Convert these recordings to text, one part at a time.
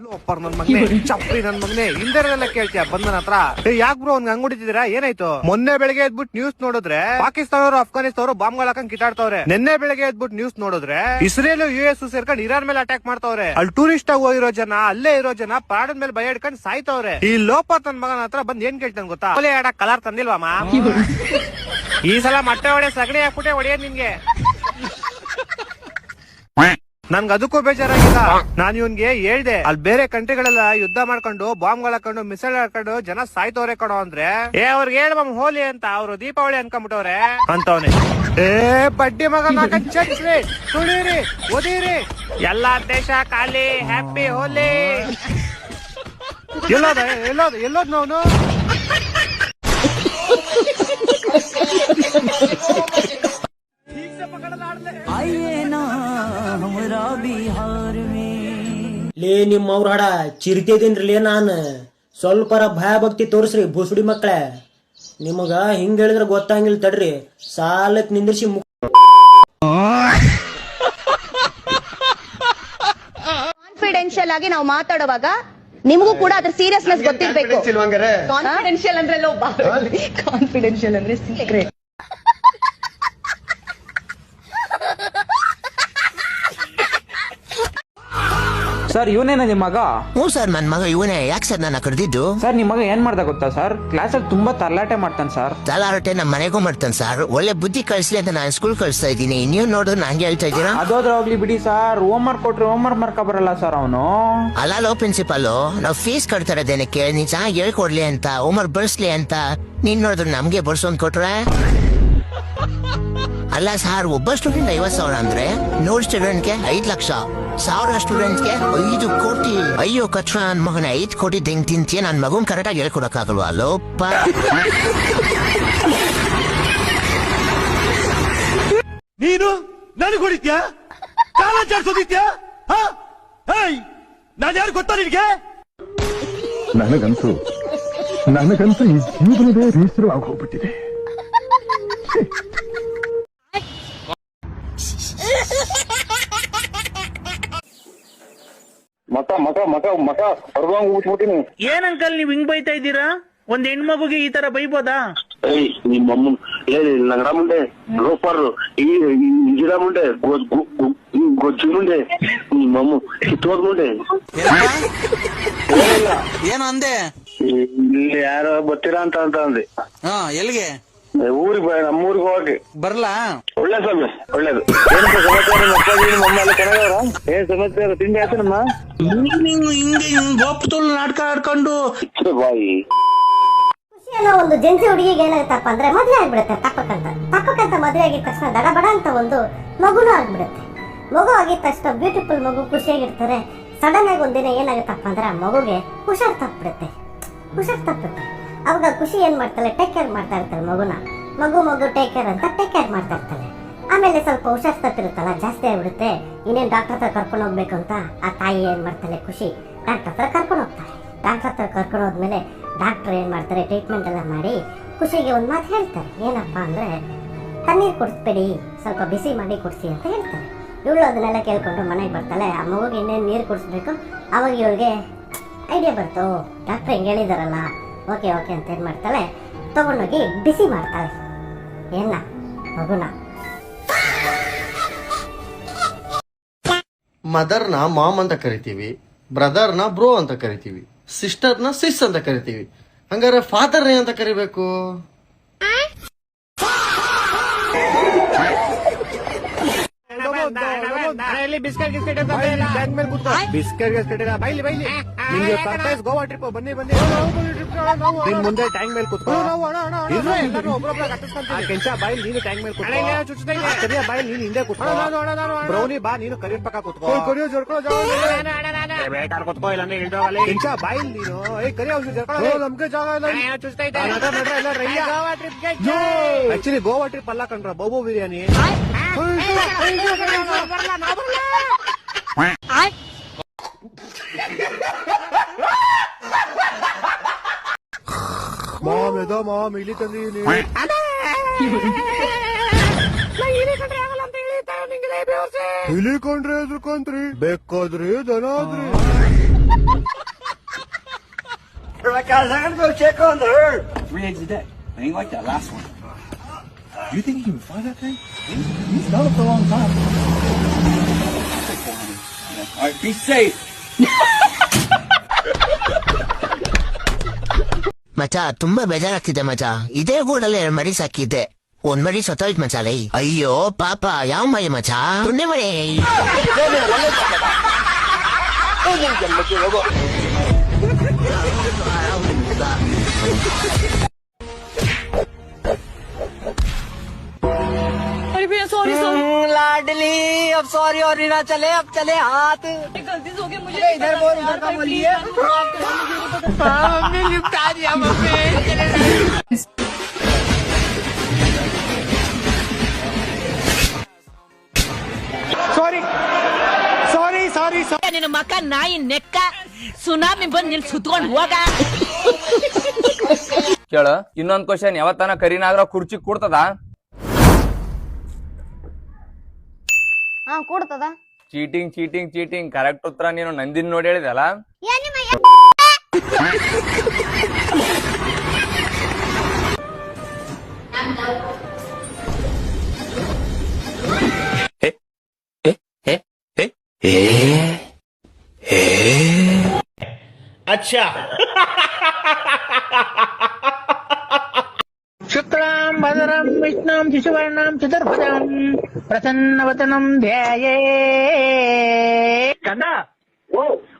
ಲೋಪರ್ ನನ್ ಮಗನೆ, ಚಪ್ಪಲಿ ನನ್ ಮಗನೆ, ಹಿಂದೆಲ್ಲ ಕೇಳ್ತೀಯ ಬಂದನ ಹತ್ರ. ಯಾಕ್ ಬ್ರೋ ಅವ್ನ್ ಹಂಗ್ ಹೊಡಿತಿದ್ದೀರಾ, ಏನಾಯ್ತು? ಮೊನ್ನೆ ಬೆಳಗ್ಗೆ ಎದ್ಬಿಟ್ಟು ನ್ಯೂಸ್ ನೋಡಿದ್ರೆ ಪಾಕಿಸ್ತಾನವರು ಅಫ್ಘಾನಿಸ್ತಾನವರು ಬಾಂಬ್ಗಳು ಹಾಕೊಂಡ್ ಕಿತ್ತಾಡ್ತವ್ರೆ. ನಿನ್ನೆ ಬೆಳಗ್ಗೆ ಎದ್ಬಿಟ್ಟು ನ್ಯೂಸ್ ನೋಡಿದ್ರೆ ಇಸ್ರೇಲ್ US ಸೇರ್ಕೊಂಡು ಇರಾನ್ ಮೇಲೆ ಅಟ್ಯಾಕ್ ಮಾಡ್ತಾವ್ರೆ. ಅಲ್ಲಿ ಟೂರಿಸ್ಟ್ ಆಗಿ ಹೋಗಿರೋ ಜನ, ಅಲ್ಲೇ ಇರೋ ಜನ ಪ್ರಾಣದ ಮೇಲೆ ಭಯ ಹಿಡ್ಕೊಂಡು ಸಾಯ್ತವ್ರೆ. ಈ ಲೋಪರ್ ನನ್ ಮಗನ ಹತ್ರ ಬಂದ್ ಏನ್ ಕೇಳ್ತಾನೆ ಗೊತ್ತಾ? ಆಡಕ್ ಕಲರ್ ತಂದಿಲ್ವಾಮ? ಈ ಸಲ ಮೊಟ್ಟೆ ಹೊಡೆ ಸಗಣಿ ಹಾಕ್ಬಿಟ್ಟೆ ಹೊಡೆಯೋದ್ ನಿನ್ಗೆ. ನನ್ಗೆ ಅದಕ್ಕೂ ಬೇಜಾರಾಗಿಲ್ಲ. ನಾನು ಇವನ್ಗೆ ಹೇಳ್ದೆ, ಅಲ್ಲಿ ಬೇರೆ ಕಂಟ್ರಿಗಳೆಲ್ಲ ಯುದ್ಧ ಮಾಡ್ಕೊಂಡು ಬಾಂಬ್ಗಳು ಹಾಕೊಂಡು ಮಿಸೈಲ್ ಹಾಕೊಂಡು ಜನ ಸಾಯ್ತವ್ರೆ ಕಣೋ ಅಂದ್ರೆ, ಅವ್ರಿಗೆ ಹೇಳ ಹೋಲಿ ಅಂತ, ಅವ್ರು ದೀಪಾವಳಿ ಅನ್ಕೊಂಡ್ಬಿಟ್ಟವ್ರೆ ಅಂತವ್ನೆ. ಬಡ್ಡಿ ಮಗನ ತುಳಿರಿ ಓದಿರಿ, ಎಲ್ಲಾ ದೇಶ ಖಾಲಿ, ಹ್ಯಾಪಿ ಹೋಲಿ. ಎಲ್ಲೋದ್ ನಾವು ಲೇ ನಿಮ್ಮವ್ರ ಹಾಡ ಚಿರಿತಿದ್ದೀನ್ರಿ ನಾನು. ಸ್ವಲ್ಪರ ಭಯ ಭಕ್ತಿ ತೋರಿಸ್ರಿ ಭೂಸುಡಿ ಮಕ್ಕಳೇ. ನಿಮಗ ಹಿಂಗ ಹೇಳಿದ್ರೆ ಗೊತ್ತಾಗಿಲ್ಲ ತಡ್ರಿ, ಸಾಲಕ್ ನಿಂದಿರ್ಸಿ ಕಾನ್ಫಿಡೆನ್ಷಿಯಲ್ ಆಗಿ ನಾವು ಮಾತಾಡುವಾಗ ನಿಮಗೂ ಕೂಡ ಅದ್ರ ಸೀರಿಯಸ್ನೆಸ್ ಗೊತ್ತಿರ್ಬೇಕು. ಕಾನ್ಫಿಡೆನ್ಷಿಯಲ್ ಅಂದ್ರೆ ಕಾನ್ಫಿಡೆನ್ಷಿಯಲ್ ಅಂದ್ರೆ ಸೀಕ್ರೆಟ್. ಸರ್ ಇವನೇನ ನಿಮ್ ಮಗ? ಹ್ಞೂ ಸರ್, ನನ್ ಮಗ ಇವನೇ. ಯಾಕೆ ಸರ್ ನನ್ನ ಕರೆದಿದ್ದು? ಸರ್ ನಿಮ್ ಮಗ ಏನ್ ಮಾಡ್ದ ಗೊತ್ತಾ ಸರ್? ಕ್ಲಾಸಲ್ಲಿ ತುಂಬಾ ತಲಾಟೆ ಮಾಡ್ತಾನೆ ಸರ್. ತಲಾಟೆ ನಮ್ಮ ಮನೆಗೂ ಮಾಡ್ತಾನೆ ಸರ್. ಒಳ್ಳೆ ಬುದ್ಧಿ ಕಳಿಸ್ಲಿ ಅಂತ ನಾನು ಸ್ಕೂಲ್ ಕಳಿಸ್ತಾ ಇದ್ದೀನಿ. ನೀವು ನೋಡಿದ್ರೆ ನಂಗೆ ಹೇಳ್ತಾ ಇದ್ದೀರಾ? ಅದೋದ್ರ ಹೋಗ್ಲಿ ಬಿಡಿ ಸರ್. ಹೋಮ್ ವರ್ಕ್ ಕೊಟ್ರೆ ಹೋಮ್ ವರ್ಕ್ ಮಾಡ್ಕೊ ಬರಲ್ಲ ಸರ್ ಅವನು. ಅಲ್ಲೋ ಪ್ರಿನ್ಸಿಪಲ್, ನಾವು ಫೀಸ್ ಕಟ್ತಾ ಇರೋದೇನಕ್ಕೆ? ನೀನ್ ಚೆನ್ನಾಗಿ ಹೇಳ್ಕೊಡ್ಲಿ ಅಂತ, ಹೋಮ್ ವರ್ಕ್ ಬರ್ಸ್ಲಿ ಅಂತ. ನೀನ್ ನೋಡಿದ್ರೆ ನಮ್ಗೆ ಬರ್ಸೊಂದ್ ಕೊಟ್ರೆ? ಅಲ್ಲ ಸರ್, ಒಬ್ಬ ಸ್ಟೂಡೆಂಟ್ 50,000 ಅಂದ್ರೆ 100 ಸ್ಟೂಡೆಂಟ್ಗೆ 5 ಲಕ್ಷ, 1000 ಸ್ಟೂಡೆಂಟ್ಗೆ 5 ಕೋಟಿ. ಅಯ್ಯೋ ಕಚ್ಚ ನನ್ ಮಗನ, 5 ಕೋಟಿ ಹೆಂಗ್ ತಿಂತೀಯ? ನನ್ ಮಗನ್ ಕರೆಕ್ಟಾಗಿ ಹೇಳ್ಕೊಡಕ್ಕಾಗಲ್ವಾ? ಲೋಪ. ನೀನು ನನಗೆ ಹೊಡಿತ್ಯಾ? ಕಾಲ ಚಾಡ್ಸೋದಿತ್ಯಾ? ನಾನು ಯಾರು ಗೊತ್ತಾ ನಿನ್ಗೆ? ನನಗಂತೂ ಈ ಜೀವನವೇ ಬೇಸರ ಆಗೋಗ್ಬಿಟ್ಟಿದೆ. ಏನ್ ಅಂಕಲ್ ನೀವ್ ಹಿಂಗ್ ಬೈತಾ ಇದ್ದೀರಾ? ಒಂದ್ ಹೆಣ್ಮಗುಗೆ ಈ ತರ ಬೈಬೋದಾ? ನಿಮ್ಮಮ್ಮ ಲಂಗಡ ಮುಂಡೆ, ಲೋಪರ್, ಇಂಜಿರಾ ಮುಂಡೆ, ಗೊಜ್ಜು ಮುಂಡೆ, ನಿಮ್ಮಮ್ಮ ಕಿತ್ತೋದ್ ಮುಂಡೆ. ಏನು ಅಂದೆ? ಇಲ್ಲಿ ಯಾರೋ ಬರ್ತೀರಾ ಅಂತ ಅಂದೆ. ಎಲ್ಲಿಗೆ? ಊರಿಗೆ, ನಮ್ಮೂರಿಗೆ ಹೋಗಕ್ಕೆ. ಬರ್ಲಾ? ಒಳ್ಳೆ ಸ್ವಾಮಿ, ಒಳ್ಳೇದು. ಏನಪ್ಪ ಸಮಾಚಾರ? ಮಮ್ಮ ಎಲ್ಲ ಚೆನ್ನಾಗವ್ರ? ಏನ್ ಸಮಾಚಾರ? ತಿಂಡಿ ಆಯ್ತು ನಮ್ಮ? ಹಿಂಗೆ ಗೋಪ್ತುಲ್ ನಾಟಕ ಆಡ್ಕೊಂಡು ಬಾಯಿ. ಖುಷಿಯನ್ನ ಒಂದು ಜೆನ್ಸಿ ಹುಡುಗಿಗೆ ಏನಾಗುತ್ತಪ್ಪ ಅಂದ್ರೆ ಮದುವೆ ಆಗ್ಬಿಡುತ್ತೆ. ತಪ್ಪಕ್ಕಂತ ಮದುವೆ ಆಗಿದ ತಕ್ಷಣ ದಡಬಡ ಅಂತ ಒಂದು ಮಗುನೂ ಆಗ್ಬಿಡುತ್ತೆ. ಮಗು ಆಗಿದ ತಕ್ಷಣ ಬ್ಯೂಟಿಫುಲ್ ಮಗು ಖುಷಿಯಾಗಿರ್ತಾರೆ. ಸಡನ್ ಆಗಿ ಒಂದಿನ ಏನಾಗುತ್ತಪ್ಪ ಅಂದ್ರೆ ಆ ಮಗುಗೆ ಹುಷಾರ್ ತಪ್ಪಿಡುತ್ತೆ. ಅವಾಗ ಖುಷಿ ಏನ್ ಮಾಡ್ತಾಳೆ, ಟೇಕ್ ಕೇರ್ ಮಾಡ್ತಾ ಇರ್ತಾಳೆ ಮಗುನ. ಮಗು ಟೇಕ್ ಕೇರ್ ಅಂತ ಟೇಕ್ ಕೇರ್ ಮಾಡ್ತಾ ಇರ್ತಾಳೆ. ಆಮೇಲೆ ಸ್ವಲ್ಪ ಹುಷಾರ್ ತಪ್ಪಿರುತ್ತಲ್ಲ, ಜಾಸ್ತಿ ಆಗ್ಬಿಡುತ್ತೆ. ಇನ್ನೇನು ಡಾಕ್ಟರ್ ಹತ್ರ ಕರ್ಕೊಂಡು ಹೋಗ್ಬೇಕು ಅಂತ ಆ ತಾಯಿ ಏನ್ ಮಾಡ್ತಾಳೆ, ಖುಷಿ ಡಾಕ್ಟರ್ ಹತ್ರ ಕರ್ಕೊಂಡು ಹೋಗ್ತಾಳೆ. ಡಾಕ್ಟರ್ ಹತ್ರ ಕರ್ಕೊಂಡು ಹೋದ್ಮೇಲೆ ಡಾಕ್ಟರ್ ಏನ್ ಮಾಡ್ತಾರೆ, ಟ್ರೀಟ್ಮೆಂಟ್ ಎಲ್ಲ ಮಾಡಿ ಖುಷಿಗೆ ಒಂದು ಮಾತು ಹೇಳ್ತಾರೆ. ಏನಪ್ಪ ಅಂದ್ರೆ, ತಣ್ಣೀರು ಕುಡಿಸ್ಬೇಡಿ, ಸ್ವಲ್ಪ ಬಿಸಿ ಮಾಡಿ ಕುಡಿಸಿ ಅಂತ ಹೇಳ್ತಾರೆ. ಇವಳು ಅದನ್ನೆಲ್ಲ ಕೇಳ್ಕೊಂಡು ಮನೆಗೆ ಬರ್ತಾಳೆ. ಆ ಮಗುಗೆ ಇನ್ನೇನು ನೀರು ಕುಡಿಸ್ಬೇಕು. ಅವಾಗ ಇವಳಿಗೆ ಐಡಿಯಾ ಬರ್ತು, ಡಾಕ್ಟರ್ ಹೆಂಗೆ ಹೇಳಿದಾರಲ್ಲ, ಓಕೆ ಅಂತ ಏನ್ ಮಾಡ್ತಾಳೆ, ತಗೊಂಡೋಗಿ ಬಿಸಿ ಮಾಡ್ತಾಳೆ ಮಗುನ. ಮದರ್ನ ಮಾಮ್ ಅಂತ ಕರಿತೀವಿ, ಬ್ರದರ್ನ ಬ್ರೋ ಅಂತ ಕರಿತೀವಿ, ಸಿಸ್ಟರ್ನ ಸಿಸ್ ಅಂತ ಕರಿತೀವಿ. ಹಂಗಾರೆ ಫಾದರ್ನೇ ಅಂತ ಕರಿಬೇಕು. ಬಿಸ್ಕೆಟ್ ನಿಮ್ಗೆ ಸರ್ಪ್ರೈಸ್ ಗೋವಾ ಟ್ರಿಪ್. ಬನ್ನಿ ನಿನ್ ಮುಂದೆ ಟ್ಯಾಂಕ್ ಮೇಲೆ ಕೂತ್ಕೋ. ಕೆಂಚ ಬಾಯಿಲ್ ನೀನು ಟ್ಯಾಂಕ್ ಮೇಲೆ ಕೂತ್ಕೋ. ಕರಿಯ ಬಾಯಿಲ್ ನೀನು ಹಿಂದೆ ಕೂತ್ಕೋ. ಬ್ರೌನಿ ಬಾ, ನೀನು ಕರಿಯ ಪಕ್ಕ ಕೂತ್ಕೋ. ಬೇಕಾದ್ರೆ ಕೂತ್ಕೋ, ಇಲ್ಲ ಇಲ್ದೋಗಲಿ. ಕೆಂಚ ಬಾಯಿಲ್ ನೀನು ಕರಿಯ ನಮ್ಗೆ ಜಾಗ ಇಲ್ಲ. ಆಕ್ಚುಲಿ ಗೋವಾ ಟ್ರಿಪ್ ಅಲ್ಲ ಕಣ್ರ, ಬೋಬೋ ಬಿರಿಯಾನಿ. ಮಾಮ್ ಮಾಮ್ ಇಲ್ಲಿ ತಂದೀನಿ. ಇಲಿ ಕೊಂಡ್ರೆ ಎದ್ರಕೊಂತ್ರಿ, ಬೇಕಾದ್ರಿ ದನ ಆದ್ರಿ. Rigs a day. It ain't like that last one. You think he can fly that thing? He's done it for a long time. All right, be safe. ಮಚ ತುಂಬಾ ಬೇಜಾರಾಗ್ತಿದೆ ಮಚ. ಇದೇ ಗೂಡಲ್ಲಿ 2 ಮರಿ ಸಾಕಿದ್ದೆ, 1 ಮರಿ ಸತ್ತೋಯ್ತು ಮಚ. ಲೈ ಅಯ್ಯೋ ಪಾಪ, ಯಾವ ಮರಿ ಮಚ? ತುಂಡೆ ಮರಿ. लाडली अब सॉरी और ना चले, अब चले हाथ. गलती से हो गई, मुझे इधर बोल, उधर का बोलिए. हमने निपटा दिया मम्मी. ಸಾರಿ ನಿನ್ನ ಮಕ್ಕ ನಾಯಿ ನೆಕ್ಕ ಸುನಾಮಿ ಬಂದ್ ನಿನ್ ಸುತ್ಕೊಂಡ್ ಹೋಗ. ಕೇಳ ಇನ್ನೊಂದ್ ಕ್ವಶನ್, ಯಾವತ್ತನ ಕರಿನಾಗ್ರ ಕುರ್ಚಿ ಕೂಡ್ತದ? ಕೂಡ್ತದ. Cheating cheating cheating. ಕರೆಕ್ಟ್ ಉತ್ತರ ನೀನು ನಂದಿನ್ ನೋಡಿ ಹೇಳಿದಲ್ಲ. अच्छा ಶುಕ್ಲಾಂ ಭದ್ರಂ ವಿಷ್ಣುಂ ಶಿಶುವರ್ಣಂ ಚತುರ್ಭುಜಂ ಪ್ರಸನ್ನವದನಂ ಧ್ಯಾಯೇ. ಕಂದ,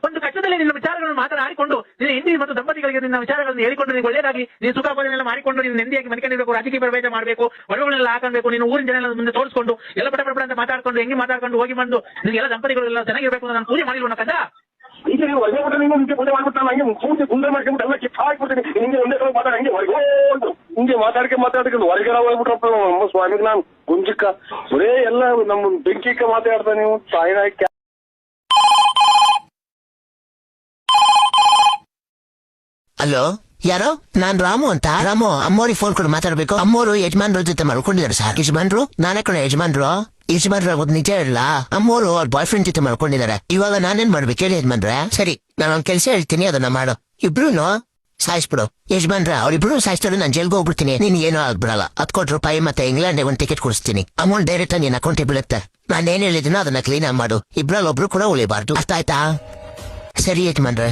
ಒಂದು ಕಷ್ಟದಲ್ಲಿ ನಿನ್ನ ವಿಚಾರಗಳನ್ನು ಮಾತನಾಡಿಕೊಂಡು ನಿನ್ನ ಹೆಂಡತಿ ಮತ್ತು ದಂಪತಿಗಳಿಗೆ ನಿನ್ನ ವಿಚಾರಗಳನ್ನು ಹೇಳಿಕೊಂಡು ನೀನು ಒಳ್ಳೆಯದಾಗಿ ನೀನು ಸುಖಾಪನೆಲ್ಲ ಮಾಡಿಕೊಂಡು ನೀನು ನೆಮ್ಮದಿಯಾಗಿ ಮನೆಕೊಂಡಿರಬೇಕು, ರಾಜಕೀಯ ಪ್ರವೇಶ ಮಾಡಬೇಕು, ಒಡವುಗಳನ್ನೆಲ್ಲ ಹಾಕಬೇಕು, ನೀನು ಊರಿನ ಜನ ಮುಂದೆ ತೋರಿಸ್ಕೊಂಡು ಎಲ್ಲ ಪಟ ಪಟ ಅಂತ ಮಾತಾಡ್ಕೊಂಡು ಹೆಂಗೆ ಮಾತಾಡ್ಕೊಂಡು ಹೋಗಿ ಬಂದು ನಿನಗೆಲ್ಲ ದಂಪತಿಗಳೆಲ್ಲ ಚೆನ್ನಾಗಿರ್ಬೇಕು ಅಂತ ನಾನು ಪೂಜೆ ಮಾಡಿಲ್ವನ ಕಂದ. ಈಗ ನೀವು ಹೊರಗೆ ಬಿಟ್ಟು ನೀವು ಮುಂದೆ ಮುಂದೆ ಮಾಡ್ಬಿಟ್ಟಲ್ಲ, ಹಂಗೆ ಪೂರ್ತಿ ಗುಂಡೆ ಮಾಡ್ಕೊಂಡು ಎಲ್ಲ ಕಿತ್ತು ಹಾಕ್ಬಿಡ್ತೀನಿ. ಹಿಂಗೆ ಒಂದೇ ಸಲ ಮಾತಾಡಿ ಹಂಗೆ ಹೊರಗೆ ಹಿಂಗೆ ಮಾತಾಡ್ಕೊಂಡು ಹೊರಗೆಲ್ಲ ಹೋಗ್ಬಿಟ್ರಪ್ಪ ನಮ್ಮ ಸ್ವಾಮಿಗೆ. ನಾನು ಗುಂಜಿಕ್ಕ ಬರೇ ಎಲ್ಲ ನಮ್ಮ ಬೆಂಕಿಕ್ಕ ಮಾತಾಡ್ತಾ ನೀವು ತಾಯಿನ. ಹಲೋ, ಯಾರೋ? ನಾನ್ ರಾಮು ಅಂತ. ರಾಮು, ಅಮ್ಮೋರಿಗೆ ಫೋನ್ ಕೊಡು, ಮಾತಾಡ್ಬೇಕು. ಅಮ್ಮೋರು ಯಜಮಾನ್ರ ಜೊತೆ ಮಾಡ್ಕೊಂಡಿದ್ದಾರೆ ಸರ್. ಯಜಮಾನ್ರು ನಾನೇ ಕಡೆ ಯಜಮಾನ್ರು. ಯಜಮಾನ್ರು ನಿಜ ಇಲ್ಲ, ಅಮ್ಮೋರು ಅವ್ರ ಬಾಯ್ ಫ್ರೆಂಡ್ ಜೊತೆ ಮಾಡ್ಕೊಂಡಿದ್ದಾರೆ. ಇವಾಗ ನಾನೇನ್ ಮಾಡ್ಬೇಕು ಹೇಳಿ ಯಜಮಾನ್ರೆ? ಸರಿ, ನಾನೊಂದ್ ಕೆಲ್ಸ ಹೇಳ್ತೀನಿ, ಅದನ್ನ ಮಾಡು. ಇಬ್ರು ಸಾಯಿಸ್ಬಿಡು ಯಜಮಾನ್ರ. ಅವ್ರಿಬ್ರು ಸಾಯಿಸ್ತಾರೆ, ನಾನು ಜೈಲ್ಗೆ ಹೋಗ್ಬಿಡ್ತೀನಿ. ನೀನ್ ಏನೋ ಆಗ್ಬಿಡಲ್ಲ. 10 ಕೋಟಿ ರೂಪಾಯಿ ಮತ್ತೆ ಇಂಗ್ಲೆಂಡ್ 1 ಟಿಕೆಟ್ ಕೊಡಿಸ್ತೀನಿ. ಅಮೌಂಟ್ ಡೈರೆಕ್ಟ್ ನಿನ್ನ ಅಕೌಂಟಿಗೆ ಬೀಳುತ್ತೆ. ನಾನೇನ್ ಹೇಳಿದಿನೋ ಅದನ್ನ ಕ್ಲೀನ್ ಆಗಿ ಮಾಡು. ಇಬ್ರಲ್ಲಿ ಒಬ್ರು ಕೂಡ ಉಳಿಬಾರ್ದು, ಅರ್ಥ ಆಯ್ತಾ? ಸರಿ ಯಜಮಾನ್ರೆ.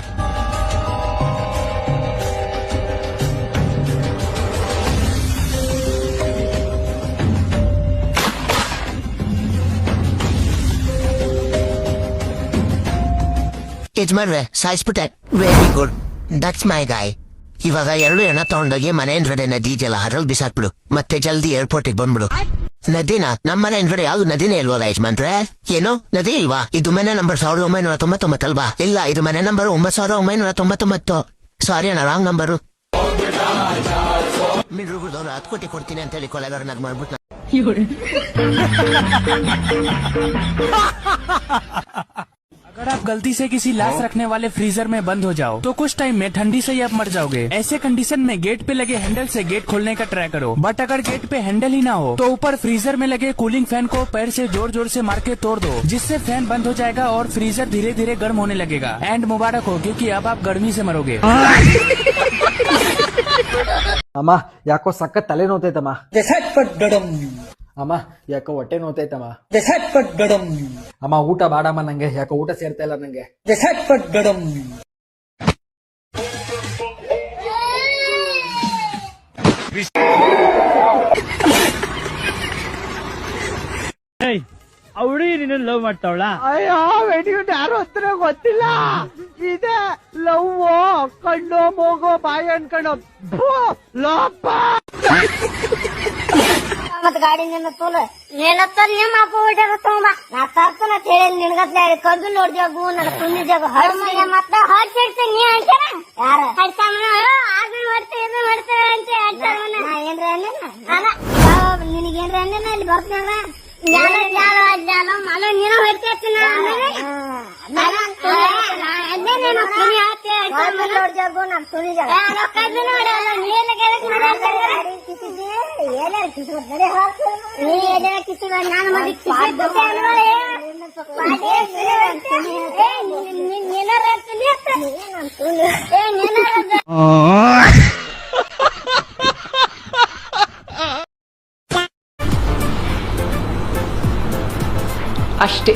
ಯಜಮಾನ್ರೆ ಸಾಯಿಸ್ಬಿಟ್ಟೆ. Very good, that's my guy. ಇವಾಗ 2 ಎಣ ತಗೊಂಡೋಗಿ ಮನೆ ಹಿಂದ್ಗಡೆ ನದಿ ಇದೆಯಲ್ಲ, ಅದ್ರಲ್ಲಿ ಬಿಸಾಕ್ಬಿಡು. ಮತ್ತೆ ಜಲ್ದಿ ಏರ್ಪೋರ್ಟಿಗೆ ಬಂದ್ಬಿಡು. ನದಿನ? ನಮ್ಮ ಮನೆ ಹಿಂದ್ಗಡೆ ಯಾವ್ದು ನದಿನೇ ಇಲ್ವಲ್ಲ ಯಜಮಾನ್ರೆ? ಏನು ನದಿ ಇಲ್ವಾ? ಇದು ಮನೆ ನಂಬರ್ 1999 ಅಲ್ವಾ? ಇಲ್ಲ, ಇದು ಮನೆ ನಂಬರ್ 9999. ಸಾರಿ ಅಣ್ಣ, ರಾಂಗ್ ನಂಬರು. ಮಿಡ್ರುಗುದವ್ರು 10 ಕೋಟಿ ಕೊಡ್ತೀನಿ ಅಂತ ಹೇಳಿ ಕೊಲೆಗಾರನಾಗ ಮಾಡ್ಬಿಟ್ಟು. अगर आप गलती से किसी लाश रखने वाले फ्रीजर में बंद हो जाओ तो कुछ टाइम में ठंडी से ही आप मर जाओगे। ऐसे कंडीशन में गेट पे लगे हैंडल से गेट खोलने का ट्राई करो। बट अगर गेट पे हैंडल ही ना हो तो ऊपर फ्रीजर में लगे कूलिंग फैन को पैर से जोर जोर से मार के तोड़ दो, जिससे फैन बंद हो जाएगा और फ्रीजर धीरे धीरे गर्म होने लगेगा। एंड मुबारक हो, क्योंकि अब आप गर्मी से मरोगे। ಅಮ್ಮ ಯಾಕೋ ಸಖತ್ ತಲೆ ನೋತೈತಮ್ಮ. ಅಮ್ಮ ಯಾಕೋ ಹೊಟ್ಟೆ ನೋತೈತಮ್ಮ. ಅಮ್ಮ ಊಟ ಬಾಡಮ್ಮ, ನಂಗೆ ಯಾಕೋ ಊಟ ಸೇರ್ತಾ ಇಲ್ಲ ನಂಗೆ. ಅವಳು ನಿನ್ನ ಲವ್ ಮಾಡ್ತಾವಳ? ಅಯ್ಯೋ ಯಾರು ಹತ್ರ ಗೊತ್ತಿಲ್ಲ. ಇದೆ ಲವ್, ಕಣ್ಣು ಮೂಗು ಬಾಯಿ ಅನ್ಕೊಂಡು ಲೋಪ. ಮತ್ ಗಾಡಿ ನಿನ್ನ ತೋಲ ಏನತ್ತ ನಿಮ್ಮ ಅಪ್ಪ ಹೊಡ್ಯಾರ ತಗೊಂಬ. ನಾ ತರ್ತನ ಹೇಳಿ ನಿನ್ಗತ್ಲೆ ಕದ್ದು ನೋಡ್ದ್ಯಾಗು ನನ್ನ ಕುಂದಿ ಜಾಗ ಮತ್ತೆ ಹೊಡ್ಸಿಡ್ತೀನಿ. ನೀ ಅಂತಾರ ಯಾರ ಹಡ್ಸಾಮನ ಅದನ್ನ ಮಾಡ್ತೇ ಇದನ್ನ ಮಾಡ್ತೇವೆ ಅಂತ ಏನ್ರ ನಿನಗೇನ್ರ ಅಂದೇನ ಇಲ್ಲಿ ಬರ್ತೇನ ನೀನು ಹೊಡ್ತೀನಿ. ಅಷ್ಟೇ.